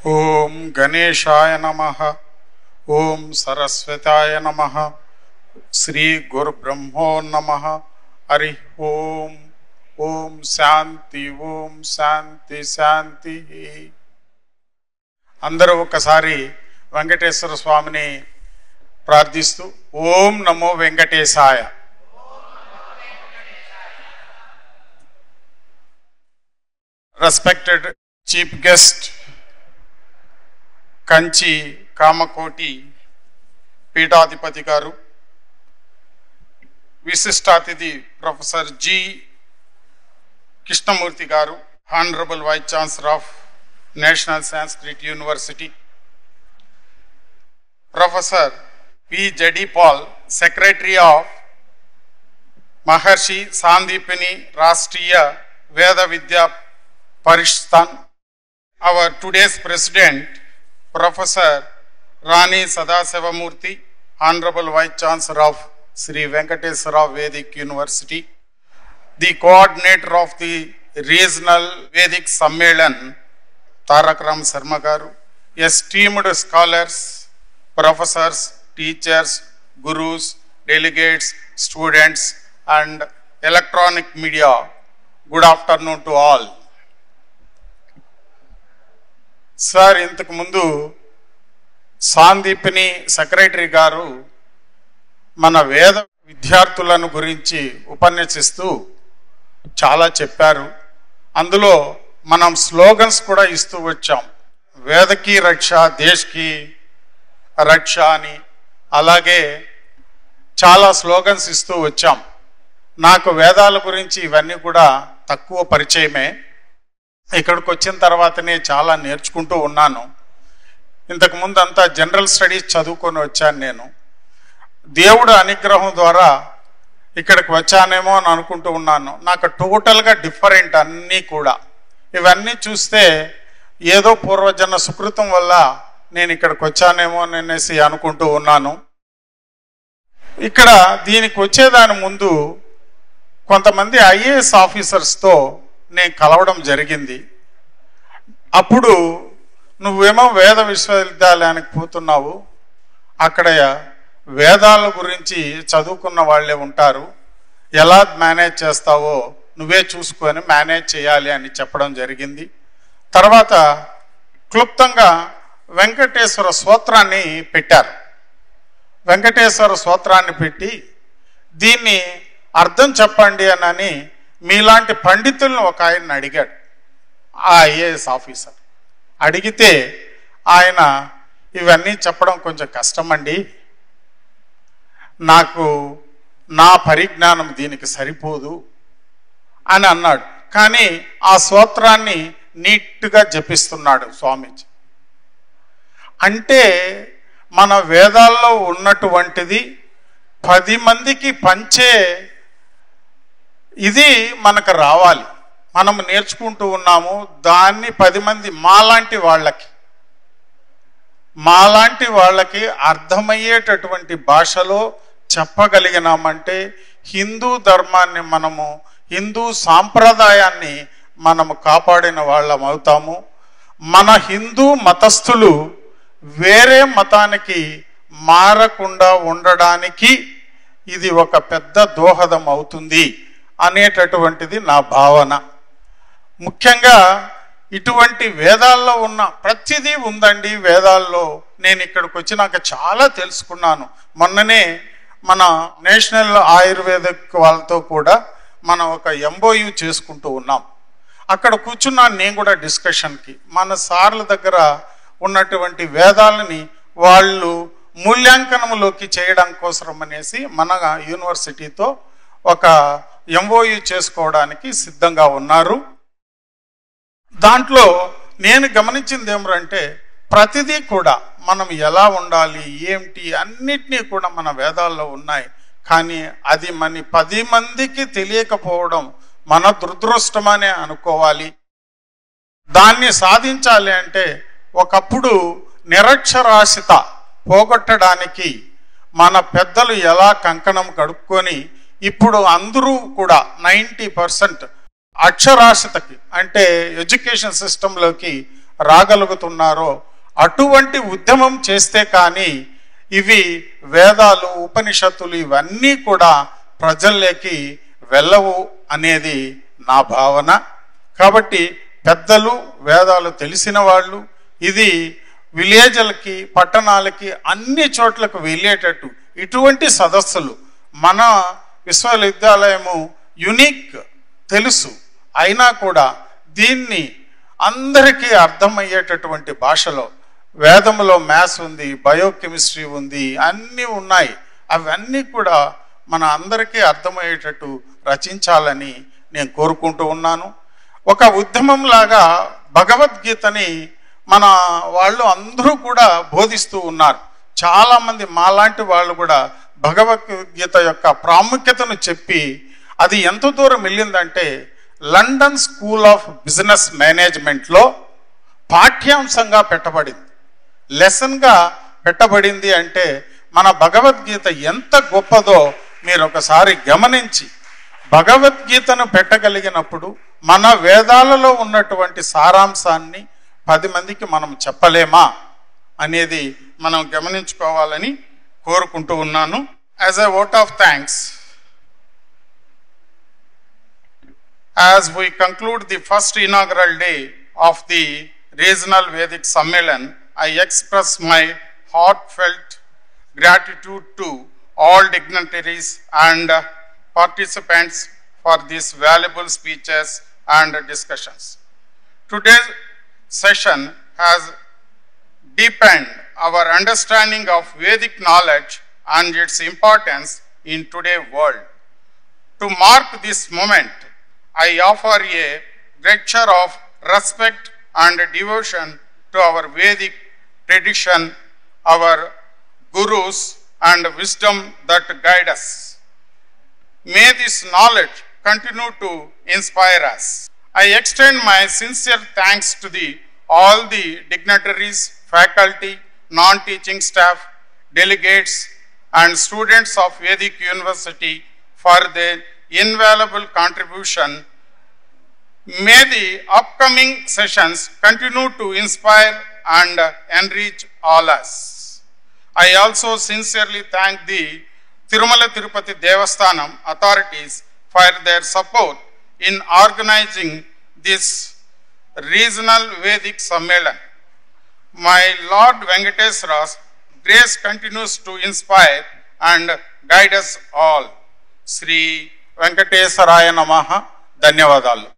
ఓం గణేశాయ నమః. ఓం సరస్వతాయ నమః. శ్రీ గురు బ్రహ్మో నమః. హరి ఓం. ఓం శాంతి. ఓం శాంతి శాంతి. అందరూ ఒకసారి వెంకటేశ్వర స్వామిని ప్రార్థిస్తూ ఓం నమో వెంకటేశాయ. Respected Chief Guest, Kanchi Kamakoti పీఠాధిపతి గారు, విశిష్టాతిథి professor G Krishnamurthy garu, honourable vice chancellor of national Sanskrit university, professor P Jadipal, secretary of Maharshi Sandipani Rashtriya Veda Vidya Parishad, our today's president Professor Rani Sadasivamurthy, Honorable Vice Chancellor of Sri Venkateswara Vedic University, the coordinator of the Regional Vedic Sammelan Tarak Ram Sharma garu, esteemed scholars, professors, teachers, gurus, delegates, students and electronic media, good afternoon to all. Sir, ఇంతకు ముందు Sandipani secretary గారు మన వేద విద్యార్థులను గురించి ఉపన్యసిస్తూ చాలా చెప్పారు. అందులో మనం స్లోగన్స్ కూడా ఇస్తూ వచ్చాం. వేదకి రక్ష, దేశ్కి రక్ష అని, అలాగే చాలా స్లోగన్స్ ఇస్తూ వచ్చాం. నాకు వేదాల గురించి ఇవన్నీ కూడా తక్కువ పరిచయమే. ఇక్కడికి వచ్చిన తర్వాతనే చాలా నేర్చుకుంటూ ఉన్నాను. ఇంతకుముందు అంతా జనరల్ స్టడీస్ చదువుకొని వచ్చాను. నేను దేవుడు అనుగ్రహం ద్వారా ఇక్కడికి వచ్చానేమో అని అనుకుంటూ ఉన్నాను. నాకు టోటల్గా డిఫరెంట్ అన్నీ కూడా. ఇవన్నీ చూస్తే ఏదో పూర్వజన్మ సుకృతం వల్ల నేను ఇక్కడికి వచ్చానేమో అనేసి అనుకుంటూ ఉన్నాను. ఇక్కడ దీనికి వచ్చేదాని ముందు కొంతమంది ఐఏఎస్ ఆఫీసర్స్తో నేను కలవడం జరిగింది. అప్పుడు నువ్వేమో వేద విశ్వవిద్యాలయానికి పోతున్నావు, అక్కడ వేదాల గురించి చదువుకున్న వాళ్ళే ఉంటారు, ఎలా మేనేజ్ చేస్తావో నువ్వే చూసుకొని మేనేజ్ చేయాలి అని చెప్పడం జరిగింది. తర్వాత క్లుప్తంగా వెంకటేశ్వర స్తోత్రాన్ని పెట్టారు. వెంకటేశ్వర స్తోత్రాన్ని పెట్టి దీన్ని అర్థం చెప్పండి అని మీలాంటి పండితులను ఒక ఆయన అడిగాడు. ఆ ఐఏఎస్ ఆఫీసర్ అడిగితే ఆయన ఇవన్నీ చెప్పడం కొంచెం కష్టమండి, నాకు నా పరిజ్ఞానం దీనికి సరిపోదు అని అన్నాడు. కానీ ఆ స్తోత్రాన్ని నీట్గా జపిస్తున్నాడు స్వామీజీ. అంటే మన వేదాల్లో ఉన్నటువంటిది 10 మందికి పంచే ఇది మనకు రావాలి. మనం నేర్చుకుంటూ ఉన్నాము దాన్ని 10 మంది మాలాంటి వాళ్ళకి అర్థమయ్యేటటువంటి భాషలో చెప్పగలిగినామంటే హిందూ ధర్మాన్ని మనము, హిందూ సాంప్రదాయాన్ని మనము కాపాడిన వాళ్ళం అవుతాము. మన హిందూ మతస్థులు వేరే మతానికి మారకుండా ఉండడానికి ఇది ఒక పెద్ద దోహదం అవుతుంది అనేటటువంటిది నా భావన. ముఖ్యంగా ఇటువంటి వేదాల్లో ఉన్న ప్రతిదీ ఉందండి వేదాల్లో. నేను ఇక్కడికి వచ్చి నాకు చాలా తెలుసుకున్నాను. మొన్ననే మన నేషనల్ ఆయుర్వేదిక్ వాళ్ళతో కూడా మనం ఒక MOU చేసుకుంటూ ఉన్నాం. అక్కడ కూర్చున్నాను నేను కూడా డిస్కషన్కి. మన సార్ల దగ్గర ఉన్నటువంటి వేదాలని వాళ్ళు మూల్యాంకనంలోకి చేయడం కోసం అనేసి మన యూనివర్సిటీతో ఒక MOU చేసుకోవడానికి సిద్ధంగా ఉన్నారు. దాంట్లో నేను గమనించింది ఏమిటంటే ప్రతిదీ కూడా మనం ఎలా ఉండాలి ఏమిటి అన్నిటినీ కూడా మన వేదాల్లో ఉన్నాయి. కానీ అది మన 10 మందికి తెలియకపోవడం మన దురదృష్టమనే అనుకోవాలి. దాన్ని సాధించాలి అంటే ఒకప్పుడు నిరక్షరాస్యత పోగొట్టడానికి మన పెద్దలు ఎలా కంకణం కడుక్కొని ఇప్పుడు అందరూ కూడా 90% అక్షరాస్యతకి అంటే ఎడ్యుకేషన్ సిస్టంలోకి రాగలుగుతున్నారో అటువంటి ఉద్యమం చేస్తే కానీ ఇవి వేదాలు ఉపనిషత్తులు ఇవన్నీ కూడా ప్రజల్లోకి వెళ్ళవు అనేది నా భావన. కాబట్టి పెద్దలు వేదాలు తెలిసిన వాళ్ళు ఇది విలేజ్లకి పట్టణాలకి అన్ని చోట్లకు వెళ్ళేటట్టు ఇటువంటి సదస్సులు మన విశ్వవిద్యాలయము యునిక్ తెలుసు, అయినా కూడా దీన్ని అందరికీ అర్థమయ్యేటటువంటి భాషలో వేదంలో మ్యాథ్స్ ఉంది, బయోకెమిస్ట్రీ ఉంది, అన్నీ ఉన్నాయి. అవన్నీ కూడా మన అందరికీ అర్థమయ్యేటట్టు రచించాలని నేను కోరుకుంటూ ఉన్నాను. ఒక ఉద్యమంలాగా భగవద్గీతని మన వాళ్ళు అందరూ కూడా బోధిస్తూ ఉన్నారు. చాలామంది మాలాంటి వాళ్ళు కూడా భగవద్గీత యొక్క ప్రాముఖ్యతను చెప్పి అది ఎంత దూరం వెళ్ళిందంటే లండన్ స్కూల్ ఆఫ్ బిజినెస్ మేనేజ్మెంట్లో పాఠ్యాంశంగా పెట్టబడింది, లెసన్గా పెట్టబడింది. అంటే మన భగవద్గీత ఎంత గొప్పదో మీరు ఒకసారి గమనించి భగవద్గీతను పెట్టగలిగినప్పుడు మన వేదాలలో ఉన్నటువంటి సారాంశాన్ని 10 మందికి మనం చెప్పలేమా అనేది మనం గమనించుకోవాలని కోరుకుంటూ ఉన్నాను. As a vote of thanks, as we conclude the first inaugural day of the Regional Vedic Sammelan, I express my heartfelt gratitude to all dignitaries and participants for these valuable speeches and discussions. Today's session has deepened our understanding of Vedic knowledge and its importance in today's world. To mark this moment, I offer a gesture of respect and devotion to our Vedic tradition, our gurus, and wisdom that guide us. May this knowledge continue to inspire us. I extend my sincere thanks to all the dignitaries, faculty, non-teaching staff, delegates, and students of Vedic University for their invaluable contribution. May the upcoming sessions continue to inspire and enrich all us. I also sincerely thank the Tirumala Tirupati Devasthanam authorities for their support in organizing this regional Vedic Sammelan. My Lord Venkateswara's grace continues to inspire and guide us all. Sri Venkateswaraya Namaha. ధన్యవాదాలు.